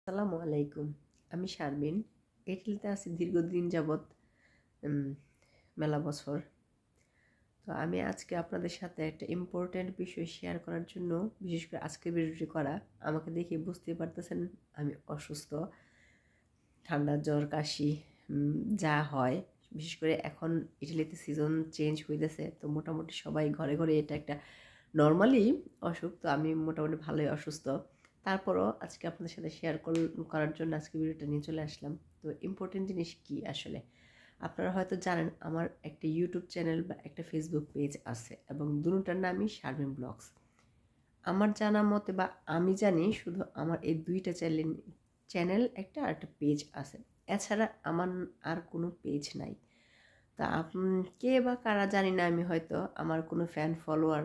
আসসালামু আলাইকুম। আমি শারমিন। এটিতে আছি দীর্ঘদিন যাবৎ, মেলা বছর। তো আমি আজকে আপনাদের সাথে একটা ইম্পর্ট্যান্ট বিষয় শেয়ার করার জন্য, বিশেষ করে আজকের ভিডিওটি করা। আমাকে দেখে বুঝতেই পারতেছেন আমি অসুস্থ। ঠান্ডা, জ্বর, কাশি যা হয়। বিশেষ করে এখন ইটালিতে সিজন চেঞ্জ হইতেছে, তো মোটামুটি সবাই ঘরে ঘরে এটা একটা নর্মালি অসুখ। তো আমি মোটামুটি ভালোই অসুস্থ। তারপরও আজকে আপনাদের সাথে শেয়ার করার জন্য আজকে ভিডিওটা নিয়ে চলে আসলাম। তো ইম্পর্টেন্ট জিনিস কি আসলে, আপনারা হয়তো জানেন আমার একটা ইউটিউব চ্যানেল বা একটা ফেসবুক পেজ আছে, এবং দুটোটার নামই শারমিন ব্লগস। আমার জানা মতে বা আমি জানি শুধু আমার এই দুইটা চ্যানেল একটা আর একটা পেজ আছে। এছাড়া আমার আর কোনো পেজ নাই। তা কে বা কারা জানি না, আমি হয়তো আমার কোনো ফ্যান ফলোয়ার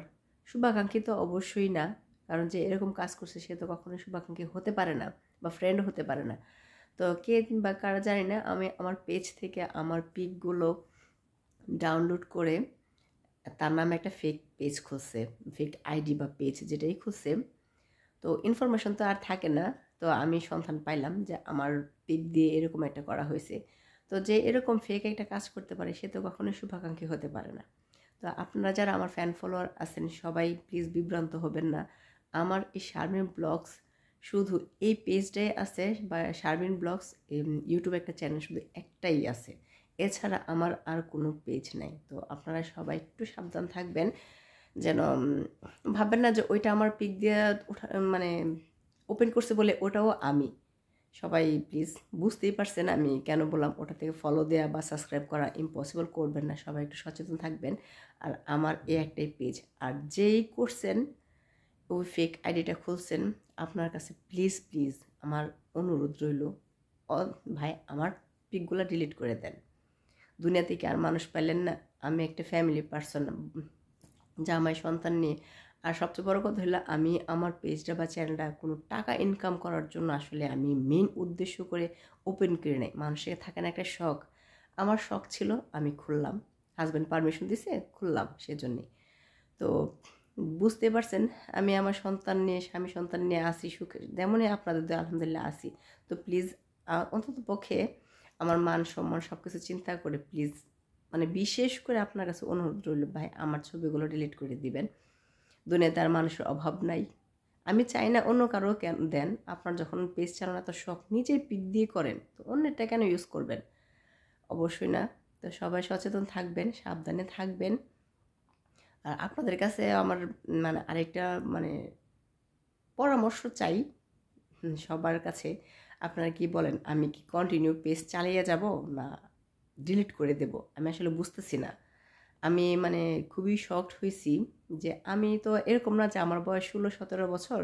শুভাকাঙ্ক্ষী তো অবশ্যই না, কারণ যে এরকম কাজ করছে সে তো কখনোই শুভাকাঙ্ক্ষী হতে পারে না বা ফ্রেন্ড হতে পারে না। তো কে বা কারা জানি না, আমি আমার পেজ থেকে আমার পিকগুলো ডাউনলোড করে তার নামে একটা ফেক পেজ খুলছে, ফেক আইডি বা পেজ যেটাই খুলছে। তো ইনফরমেশন তো আর থাকে না। তো আমি সন্ধান পাইলাম যে আমার পিক দিয়ে এরকম একটা করা হয়েছে। তো যে এরকম ফেক একটা কাজ করতে পারে সে তো কখনোই শুভাকাঙ্ক্ষী হতে পারে না। তো আপনারা যারা আমার ফ্যান ফলোয়ার আছেন সবাই প্লিজ বিভ্রান্ত হবেন না। আমার এই শারমিন ব্লগস শুধু এই পেজটাই আছে, বা শারমিন ব্লগস ইউটিউবে একটা চ্যানেল শুধু একটাই আছে। এছাড়া আমার আর কোনো পেজ নাই। তো আপনারা সবাই একটু সাবধান থাকবেন, যেন ভাববেন না যে ওইটা আমার পিক দিয়ে মানে ওপেন করছে বলে ওটাও আমি। সবাই প্লিজ বুঝতেই পারছেন আমি কেন বললাম ওটা থেকে ফলো দেওয়া বা সাবস্ক্রাইব করা ইম্পসিবল করবেন না। সবাই একটু সচেতন থাকবেন। আর আমার এই একটাই পেজ, আর যেই করছেন ওই ফেক আইডিটা খুলছেন, আপনার কাছে প্লিজ প্লিজ আমার অনুরোধ রইল, ভাই আমার পিকগুলো ডিলিট করে দেন। দুনিয়া থেকে আর মানুষ পাইলেন না। আমি একটা ফ্যামিলি পার্সন, জামাই সন্তান নিয়ে। আর সবচেয়ে বড় কথা হলো আমি আমার পেজটা বা চ্যানেলটা কোনো টাকা ইনকাম করার জন্য আসলে আমি মেন উদ্দেশ্য করে ওপেন করে নেই। মানুষের থাকে না একটা শখ, আমার শখ ছিল, আমি খুললাম, হাজব্যান্ড পারমিশন দিছে খুললাম সেজন্যে। তো বুঝতে পারছেন আমি আমার সন্তান নিয়ে, স্বামী সন্তান নিয়ে আসি সুখে, যেমনই আপনাদের আলহামদুলিল্লাহ আসি। তো প্লিজ অন্তত পক্ষে আমার মান সম্মান সব কিছু চিন্তা করে প্লিজ, মানে বিশেষ করে আপনার কাছে অনুরোধ রইল, ভাই আমার ছবিগুলো ডিলিট করে দিবেন। দুনিয়াতে আর মানুষের অভাব নাই। আমি চাই না অন্য কারো কেন দেন। আপনার যখন পেজ চালানো এত শখ, নিজের পিক দিয়ে করেন, তো অন্যেরটা কেন ইউজ করবেন? অবশ্যই না। তো সবাই সচেতন থাকবেন, সাবধানে থাকবেন। আর আপনাদের কাছে আমার মানে আরেকটা মানে পরামর্শ চাই সবার কাছে। আপনারা কি বলেন, আমি কি কন্টিনিউ পেজ চালিয়ে যাব না ডিলিট করে দেব? আমি আসলে বুঝতেছি না। আমি মানে খুবই শকড হয়েছি যে আমি তো এরকম না যে আমার বয়স 16-17 বছর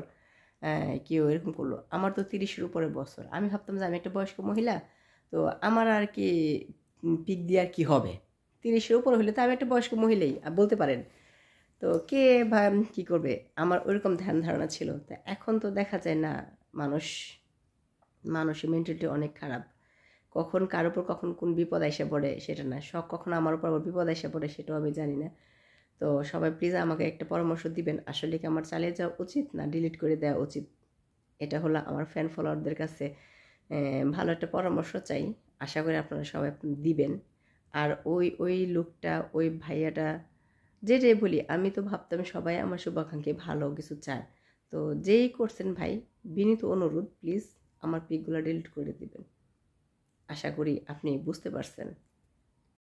কেউ এরকম করলো। আমার তো 30-এর উপরে বছর। আমি ভাবতাম যে আমি একটা বয়স্ক মহিলা, তো আমার আর কি পিক দিয়ে আর কি হবে? 30-এর উপরে হলে তো আমি একটা বয়স্ক মহিলাই বলতে পারেন। তো কে বা কী করবে, আমার ওইরকম ধ্যান ধারণা ছিল। তো এখন তো দেখা যায় না, মানুষের মেন্টালিটি অনেক খারাপ। কখন কার উপর কখন কোন বিপদ এসে পড়ে সেটা না, শখ কখন আমার উপর আবার বিপদ এসে পড়ে সেটাও আমি জানি না। তো সবাই প্লিজ আমাকে একটা পরামর্শ দিবেন, আসলে কি আমার চালিয়ে যাওয়া উচিত না ডিলিট করে দেওয়া উচিত? এটা হলো আমার ফ্যান ফলোয়ারদের কাছে ভালো একটা পরামর্শ চাই। আশা করি আপনারা সবাই দিবেন। আর ওই লোকটা, ওই ভাইয়াটা, যেটাই বলি, আমি তো ভাবতাম সবাই আমার শুভাকাঙ্ক্ষী, ভালো কিছু চায়। তো যেই করছেন ভাই, বিনীত অনুরোধ প্লিজ আমার পিকগুলো ডিলিট করে দিবেন। আশা করি আপনি বুঝতে পারছেন।